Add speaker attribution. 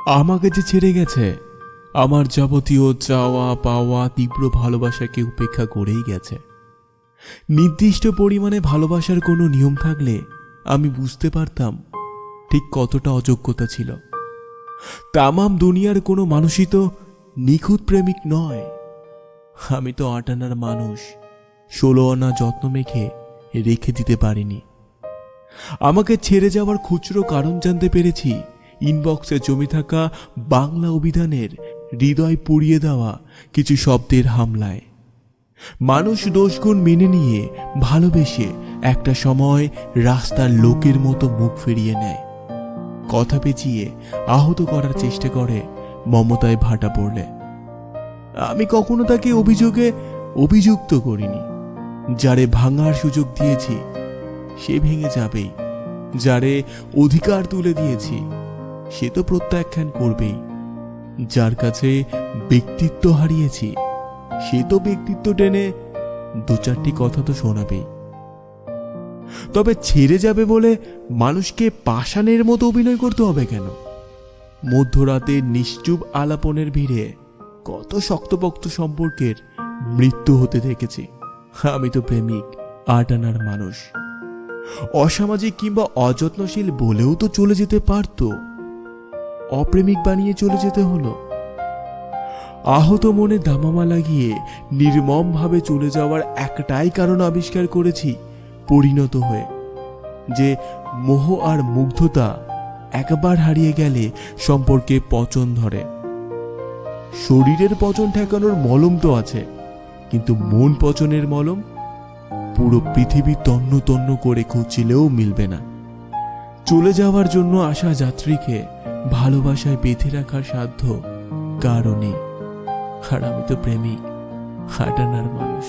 Speaker 1: আমাকে যে ছেড়ে গেছে, আমার যাবতীয় চাওয়া পাওয়া তীব্র ভালোবাসাকে উপেক্ষা করেই গেছে। নির্দিষ্ট পরিমাণে ভালোবাসার কোনো নিয়ম থাকলে আমি বুঝতে পারতাম ঠিক কতটা অযোগ্যতা ছিল। তামাম দুনিয়ার কোনো মানুষই তো নিখুঁত প্রেমিক নয়। আমি তো ৮ আনার মানুষ ১৬ আনা যত্ন মেখে রেখে দিতে পারিনি। আমাকে ছেড়ে যাওয়ার খুচরো কারণ জানতে পেরেছি ইনবক্সে জমে থাকা বাংলা অভিধানের হৃদয় পুড়িয়ে দেওয়া কিছু শব্দের হামলায়। মানুষ দোষগুণ মেনে নিয়ে ভালোবেসে একটা সময় রাস্তার লোকের মতো মুখ ফিরিয়ে নেয়, কথা পেঁচিয়ে আহত করার চেষ্টা করে মমতায় ভাটা পড়লে। আমি কখনো তাকে অভিযোগে অভিযুক্ত করিনি। যারে ভাঙার সুযোগ দিয়েছি সে ভেঙে যাবেই, যারে অধিকার তুলে দিয়েছি সে তো প্রত্যাখ্যান করবেই, যার কাছে ব্যক্তিত্ব হারিয়েছি সে তো ব্যক্তিত্ব টেনে ২-৪টি কথা তো শোনাবেই। তবে ছেড়ে যাবে বলে মানুষকে পাষাণের মতো অভিনয় করতে হবে কেন? মধ্যরাতে নিশ্চুপ আলাপনের ভিড়ে কত শক্তপোক্ত সম্পর্কের মৃত্যু হতে দেখেছি। আমি তো প্রেমিক, ৮ আনার মানুষ। অসামাজিক কিংবা অযত্নশীল বলেও তো চলে যেতে পারত, অপ্রেমিক বানিয়ে চলে যেতে হলো। আহত মনে দামামা লাগিয়ে নির্মমভাবে চলে যাওয়ার একটাই কারণ আবিষ্কার করেছি পরিণত হয়ে, যে মোহ আর মুগ্ধতা একবার হারিয়ে গেলে সম্পর্কে পচন ধরে। শরীরের পচন ঠেকানোর মলম তো আছে, কিন্তু মন পচনের মলম পুরো পৃথিবী তন্ন তন্ন করে খুঁজছিলেও মিলবে না। চলে যাওয়ার জন্য আসা যাত্রীকে ভালোবাসায় বেঁধে রাখার সাধ্য কারও নেই। আর আমি তো প্রেমিক, ৮ আনার মানুষ।